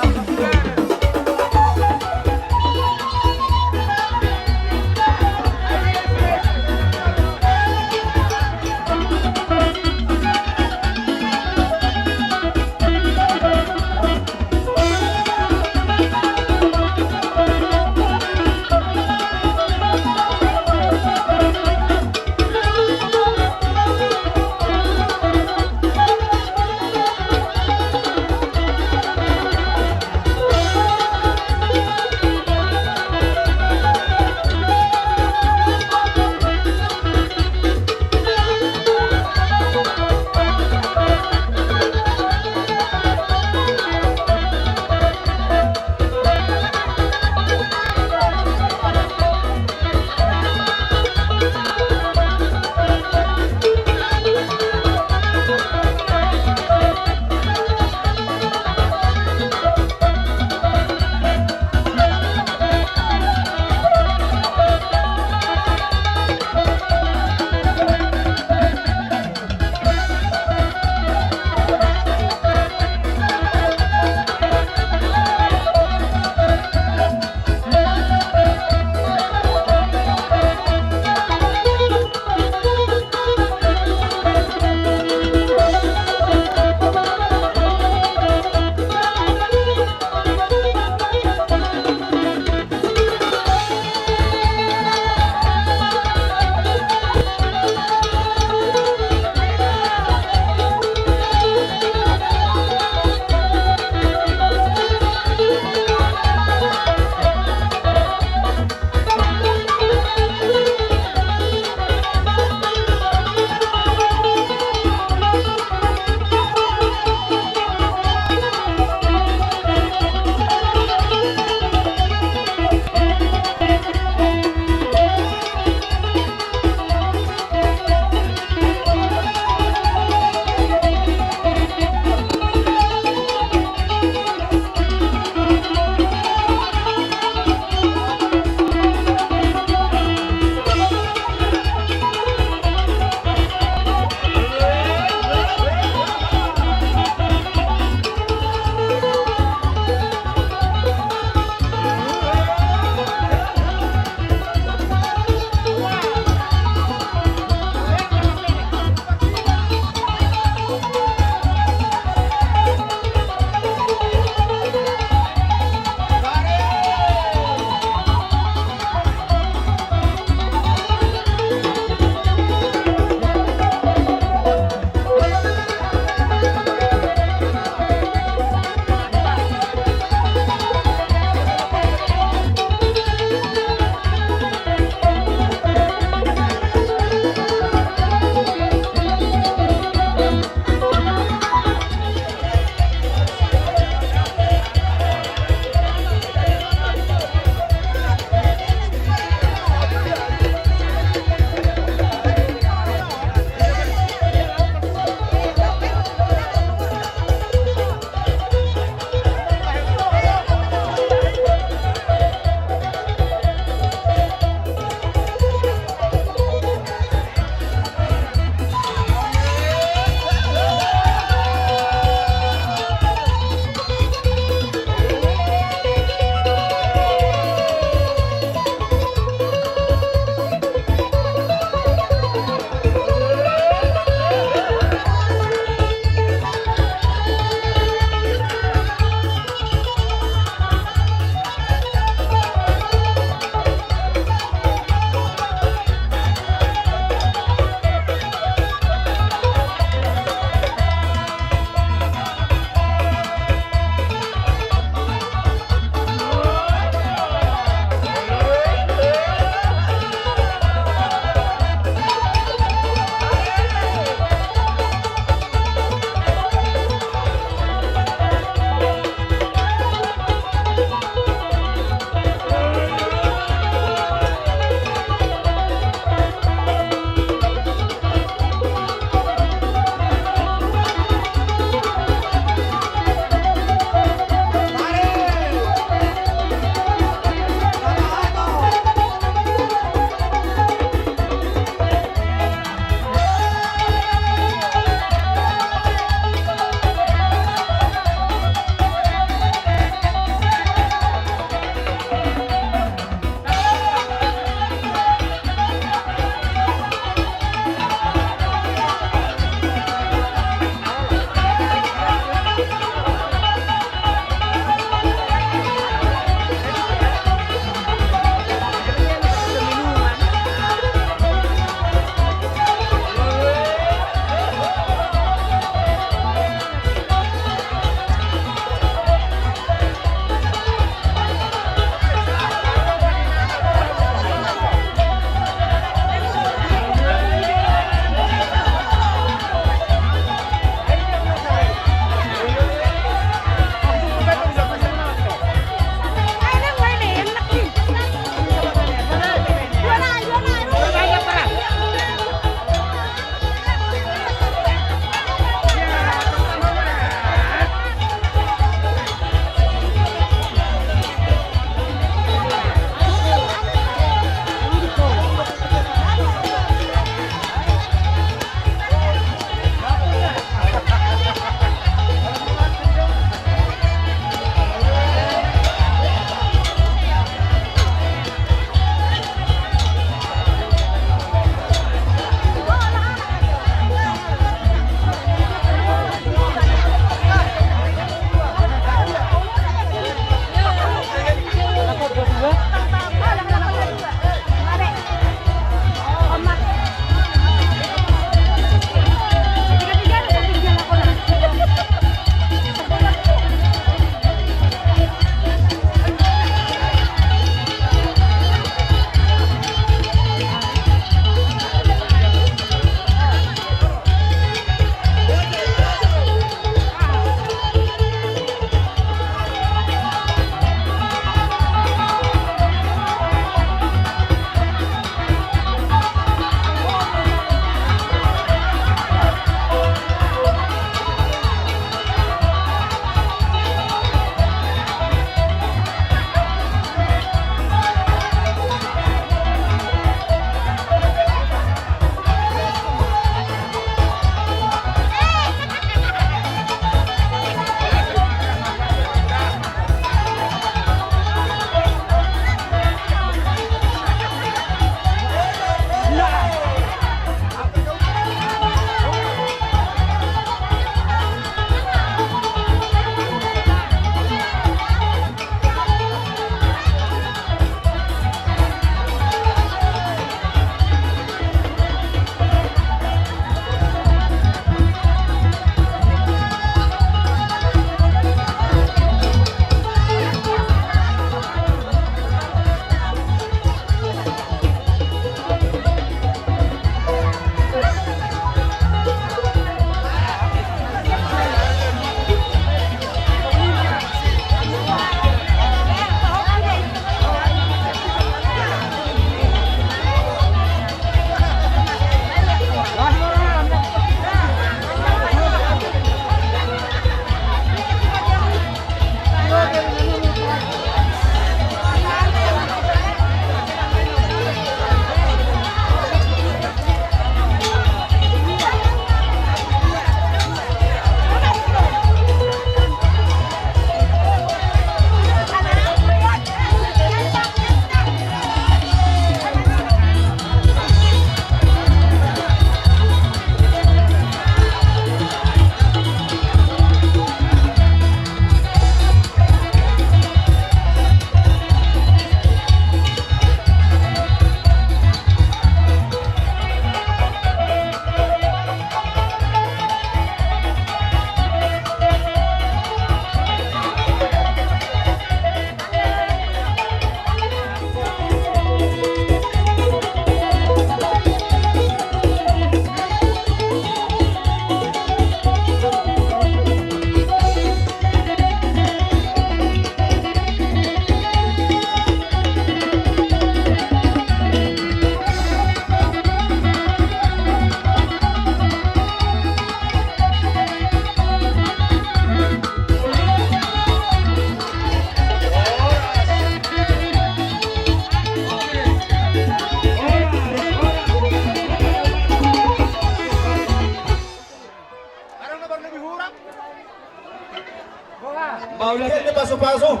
paso-paso.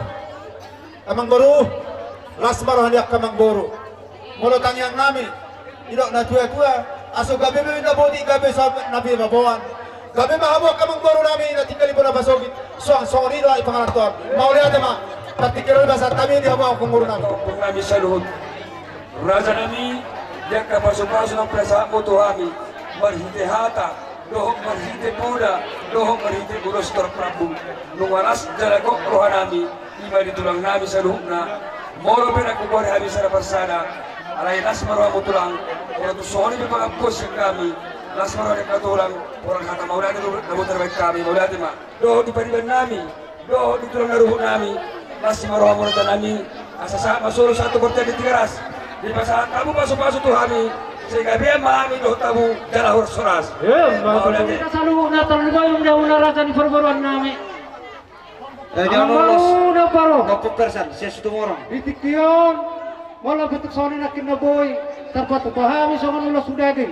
Kamang baru, lasmaro hanyak kamang baru. Mula tangyang namin, idok na tua-tua, aso gabi minta bodi gabi sa nabi mabawan. Gabi mahabok kamang baru namin na tinggal ibu na basogit. Soang rido ay pangalantuan. Mauli ate ma, tatikiro ba sa kami di habang kung baru namin. Kung kami sa luhod, raja nami, yang kapaso-paso ng prasa mo to kami, marhitihata, dohong marhite puda, dohong marhite burostor prabu. Nung waras dalago roha nami, iba ditulang nami sa luhod na, moro pinagkukuha kami sa naparsada, alay lasmaro mo tulang, kung tusoni may pangapos yung kami, lasmaro ang katulang, orang kata maulati nabutar baik kami, maulati ma, dohong dipariban nami, dohong ditulang na luhod nami, lasmaro mo na nami, asasa masuro satu korte di tigaras, di pasahan kamu pasok-pasok tuh kami, sehingga biar mami doh tamu jalahur soras. Maulati. Kita selalu natal yung dauna raja di perburuan nami. Jangan lolos. Udah paro. 40%, siya satu orang. Itikyon, wala betuk soni na kinaboy, tarpat pahami sa kanula sudadin.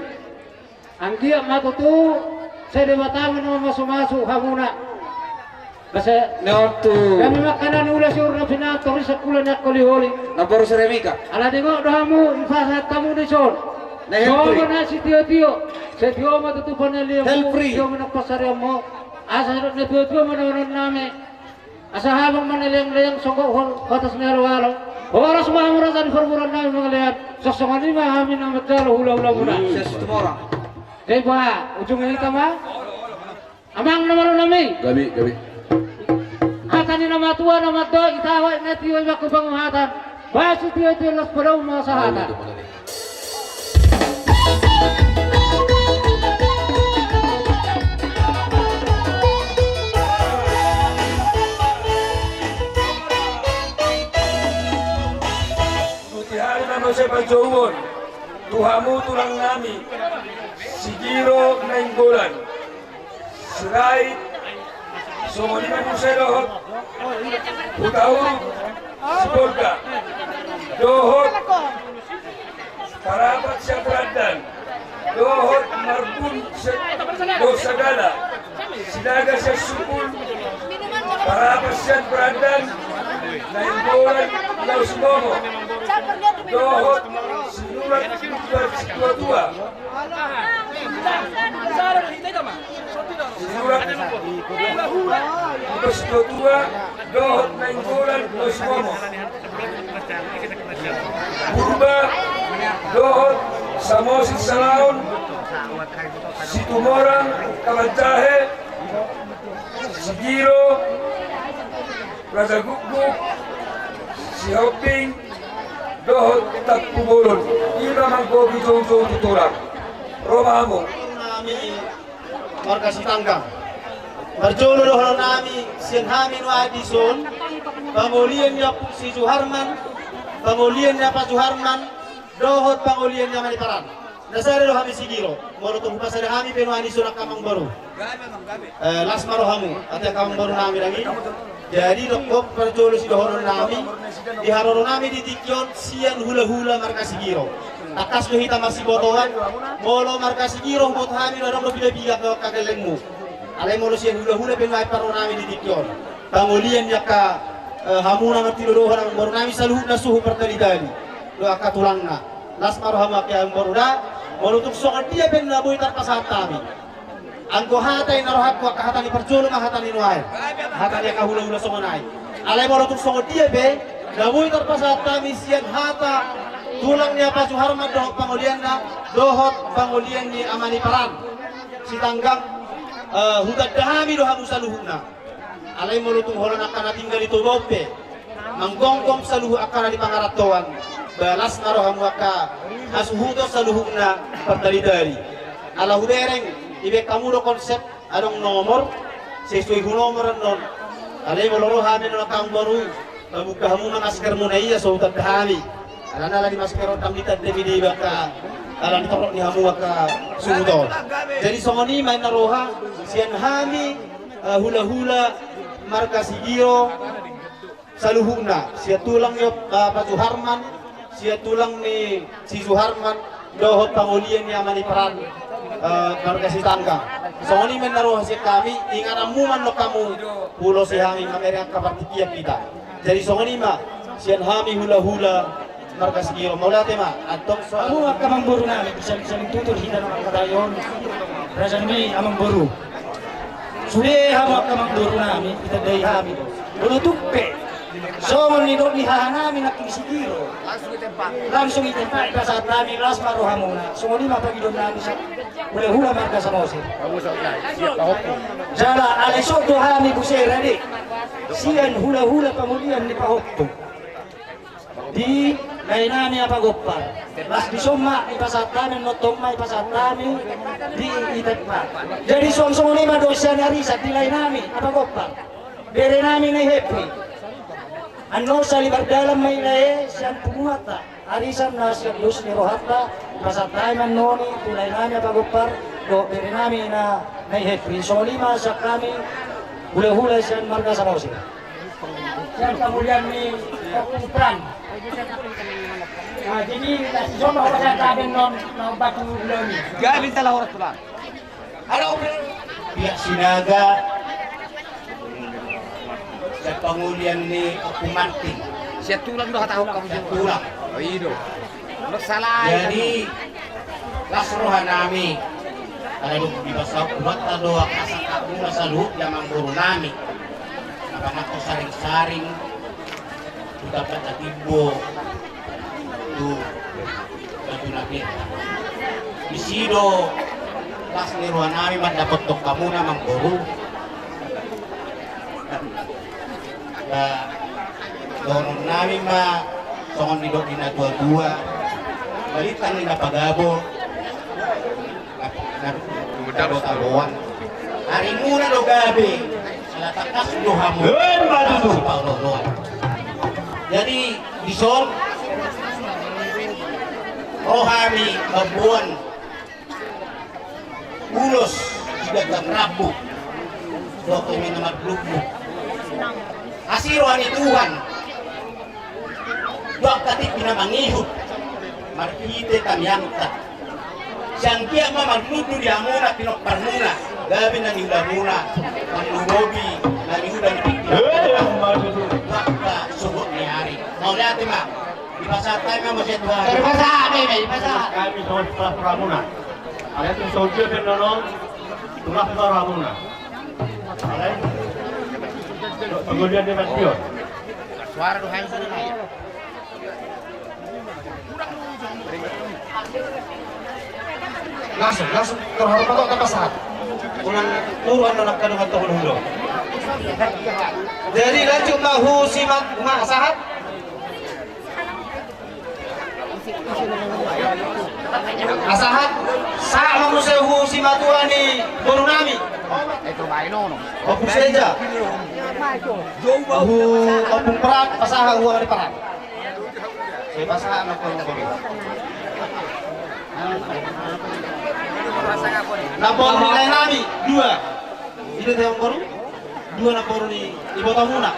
Ang dia matutu, sa debatangin naman masumasu, hamuna. Kasi, kami makanan ula siya na pinatori sa kulan na koliholi. Nabaru sa Remika. Ala dengo, dohamu, ifasat tamu ni son. Doha na si Tio-Tio. Sa Tio matutupan na liya mo, Tio managpasarya mo. Asa na Tio-Tio manawanan namin. Asa habang manilayang-layang songkok katas na araw-araw. Oras mahamura sa perburuan namin mga lihat. Sasongan ni mahamin na magdalo hula-hula muna. Siya satu orang. Kaya ba, ujung kita ma? Amang naman namin. Gabi. Hatan ni nama tua nama do itawa na tiyo ay makubang hatan. Baso tiyo las palaw mga sa hatan. Hari nama saya Pajowon, Tuhamu tulang nami, Sigiro Nainggolan, Sirait, Somonima Muserohot, Utauruk, Sibolga, Dohot, Parapat Syabradan, Dohot Marbun Dosagala, Sidaga Syasukul, Parapat Syabradan, Nainggolan, Lausmomo, Dohot, Sinurat, Dua-Dua, Sinurat, Dua-Dua, Dohot, Nainggolan, Lausmomo, Purba, Dohot, Samosi Salaun, Situmorang, Kabantahe, Sigiro, Raja Guguk, Sihoping, Dohot Takpumulon, ina manggobi jauh-jauh tutulang. Romamu. Nami warga Sitanggang. Berjolo dohon nami siang hamin wa adison. Pangulian ya si Juharman, pangulian ya Pak Juharman, dohot pangulian ya Maniparan. Nasari doh kami Sigiro. Moro tuh pasar kami penu adison kamang baru. Lasmaro hamu, ate kamang baru nami lagi. Jadi dokok perjolo si dohon nami, di harono nami di Tikyon sian hula-hula marka Sigiro. Takas lo hita masih botohan, molo marka Sigiro bot hami lo dong lo bila-bila ke kagelengmu. Alai molo sian hula-hula pengai paro nami di Tikyon. Pangulian ya ka hamuna ngerti lo dohon ang baru nami saluhut na suhu pertali-tali. Lo aka tulangna. Lasmaro hamu aki ang baru da, molo tuk songan dia ben naboy tarpasat kami. Angko hatay narohat ko kahatani perjolo kahatani nuay. Hatani ka hula-hula songonay. Alay mo tuk songo dia be, naboy tarpasat kami sian hata tulangnya Pak Suharman dohot pangulian na dohot pangulian ni Amaniparan. Sitanggang hutat dahami dohamu saluhuna. Alay mo tung holan akan tinggal di Tobope. Manggonggong saluhu akan di pangaratoan. Balas narohamu aka asuhuto saluhuna pertali-tali. Ala hudereng ibe kamu do konsep adong nomor sesuai nomor non alai moloro hamin no kang baru buka hamu masker muna iya so tad hami alana lagi masker tam ditad demi di baka alan torok ni hamu ka sudo jadi songoni main naroha sian hami hula-hula marka Sigiro saluhuna sia tulang yo Pak Suharman sia tulang ni si Suharman dohot pangulian ni Amaniparan marga si tangka. So ni men naruh si kami ingat amuman lo kamu pulo si hami mamerang kapartikia kita. Jadi so ni ma sian hami hula-hula marga si giro maula tema atong so Kamu kamang buru na, bisa tutur hina ng kadayon. Rasan mi amang buru. Suwe hama kamang buru namin, kita day hami. Bulu tupe. So nido ni namin nakisigiro. Langsung itempat saat namin las maruha muna. So ni mapagidon namin sa hula marga sa Mose. Jala aleso to hami busera di. Siyan hula-hula pamulian ni Pahokto. Di kay nami apagopar. Las di soma ipasat namin no tomma ipasat namin di itempat. Jadi song-song ni madosa ni Arisa tilay namin apagopar. Bere namin ay happy. Ano sa libar dalam may laye siyang pumuhata. Arisan na siyang lus ni Rohata. Pasatay man noni, tulay namin pagupar. Do, beri namin na happy. So lima sa kami, hula-hula siyang marga sa Mose. Siyang kamulian ni Kapupran. Jadi, so mawala tabi nun, na batu loni. Gabi tala oras pula. Ano? Pihak Sinaga sa pangulian ni Akumanting. Siya tulang do hatahok kamu Sa tulang. Oh iyo. Nagsalay. Jadi lasrohan nami kalau dibasa buat doa kasak aku masaluh yang mangguru nami karena ko saring-saring dapat atibo tu batu nabi bisido las niruan nami mendapat tok kamu na mangguru dorong nami ma songon nidok dina dua-dua balitan ni napagabo tabuan hari muna do gabi salatakas do hamu si Paulo doan jadi di sol rohani mabuan ulos tidak rabu do kami nama grupo asiroan Tuhan doak katik pinamangihut markite kamyangta siyang kia mamagluto di amuna pinokpar muna gabi nang iuda muna ang lugobi nang iuda ni Pikyo wakta sugot ni hari mau lihat ma ipasa tayo mo siya tuwa ipasa kami sa muna alat yung soldier pinanong tumak sa muna alat pagulian ni Matthew Suara do hayo sa nila. langsung terhormat kok kepasahan ulang turuan anak kandungan tahun dulu jadi lanjut mahu simak sahat asahat sa mamusehu simatuani borunami Ito ba ino no? opung seja opung perak pasaha huwa ni perak saya pasaha anak kandungan Napor nilai nami dua. Ini yang baru dua napor ni ibu tamuna.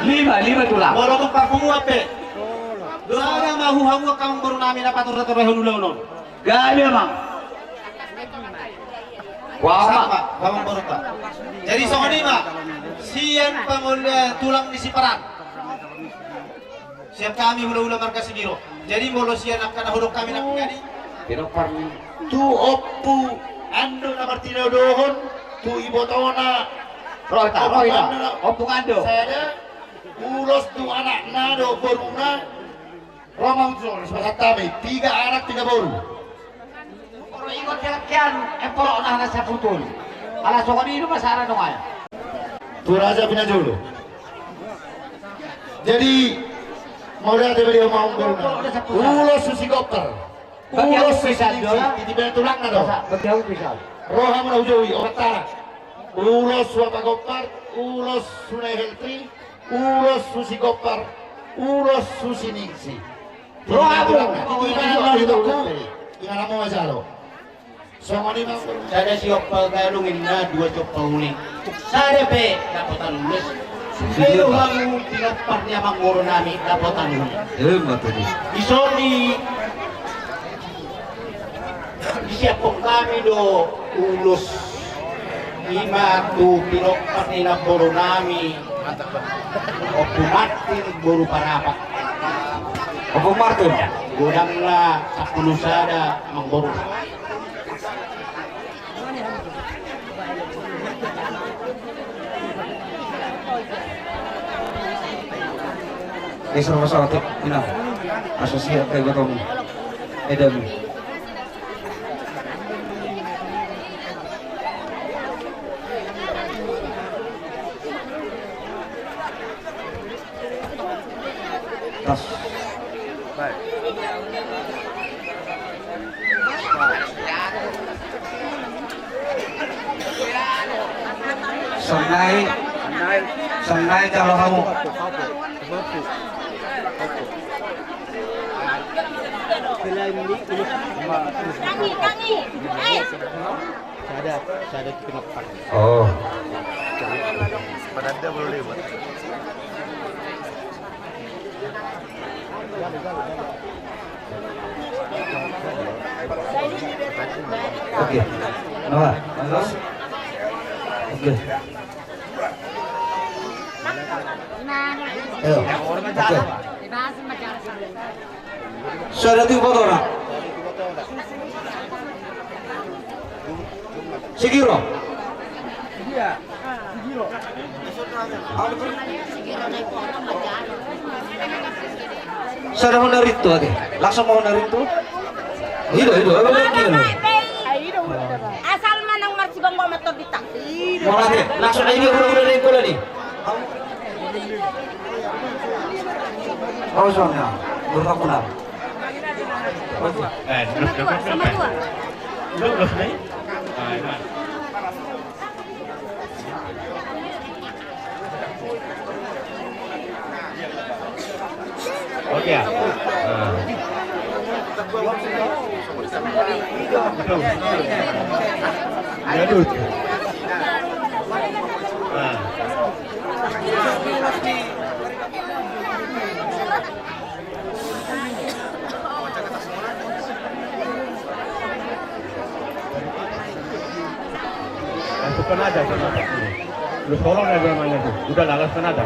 Lima tulang. Baru tu parfum apa? Doa mahu hamu kamu baru nami dapat turut terhulu lawan. Gabi mang. Sama kamu baru tak. Jadi soal ni mak sian pangulia tulang di siparan. Siap kami hula-hula marga Sigiro. Jadi molo sian akan huruf kami nak jadi. Pinokpar ni. Tu oppu ando na martino dohon tu ibotona Roita. Opung ando. saya ulos tu anak nado boruna romang solis pasatami 3 anak 3 boru Kalau ingat kian empolok na sa putol. Ala sokon ino masara dong ay. tu raja pinajulu jadi mau lihat beliau mau boruna ulos susi kopter ulos susi titipan tulang nado Begitu bisa. roha mana ujowi otara ulos suapa kopar ulos sunai heltri ulos susi kopar ulos susi ningsi roha itu ikan itu ikan apa masalo somoni mang saya siok pagalungin na 2 cok pauling saya pe dapat lulus Pero ang tinapar niya manguro namin dapat isoni siap kami do ulus lima tu pilok patina boro nami opo Martin boro parapat Opo Martin godanglah 10 sada mengboro Isra masyarakat ina asosiat kayak gotong edam tas Senai kalau kamu Tangi. Sada pinapak oh padanda belum lewat oke Noah oke ayo oke sudah di foto nak Sigiro sudah mau narito ate langsung mau narito hido Asal manang marsibang mo matobita. mau ate langsung ini udah rin ko lagi oh soalnya berlakulah Sama dua. oke ya Gadut. Langsung penada sama. Lu tolong ya namanya tuh. Udah lalas penada.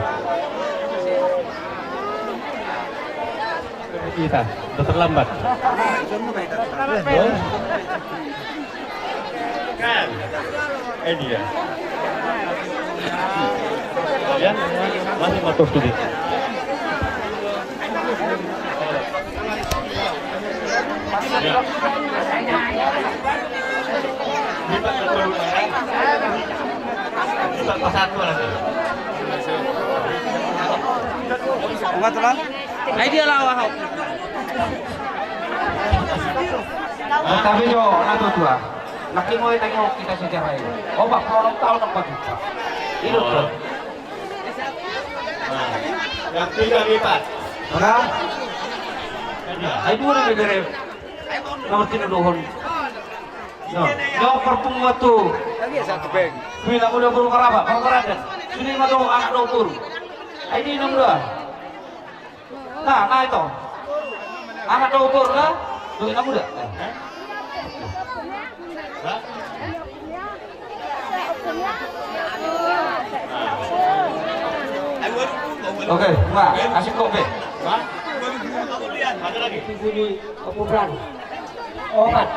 Kita udah terlambat. Kan? Dia. Kalian masih mau studi. Satu lagi. Enggak tuh lang. Ay dia lah wahau. Tapi yo nato tua. Laki mo tengok kita sejarah ini. Oh, Pak, kalau tahun apa kita? Ini tuh. Yang 3 lipat. Mana? Ay dua na bere. Nomor tinuduhon. No, perpunga tu. Lagi satu bag. Bila udah buru karaba, kalau karadan. Sini mah do anak do tur. Ay di nomor 2. Nah itu. Anak do tur lah. Duit anak muda. Oke, Mbak, kasih kopi. Ada lagi. Bunyi keburan. Obat.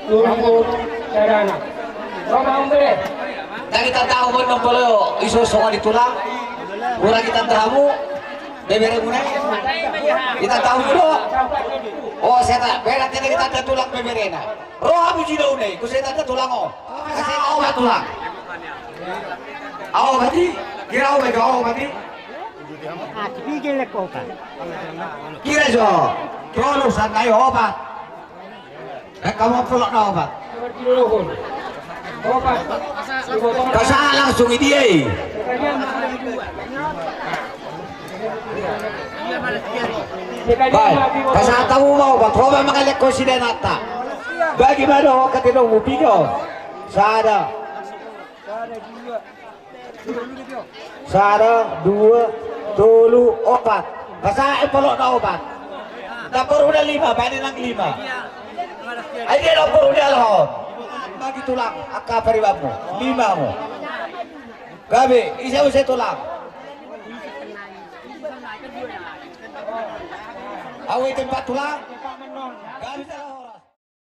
Turun darana. Roma umbe. Dan kita tahu benar kalau isu soal ditulang, kurang kita tahu, bebere muna. Kita tahu dulu. Oh, saya tak. Berat ini kita ada tulang bebere na. Roh abu jilo nih, kusai tak ada tulang oh. Kasih awal tulang. Awal berarti, kira awal berarti. Kira jo, kalau santai obat. Kamu pelak na obat. Kasah langsung dia. Baik, kasah tahu mau obat. Coba mengalek konsiden atta. Bagaimana katino mupigo? Sada 2, 4. Kasah pelak na obat. Dapur udah 5, panen lang 5. Ay dia lapor udah lahon. Bagi tulang akka paribamu, 5 mo. Gabi, isa usay tulang. Away tempat tulang. Gabi sa lahon.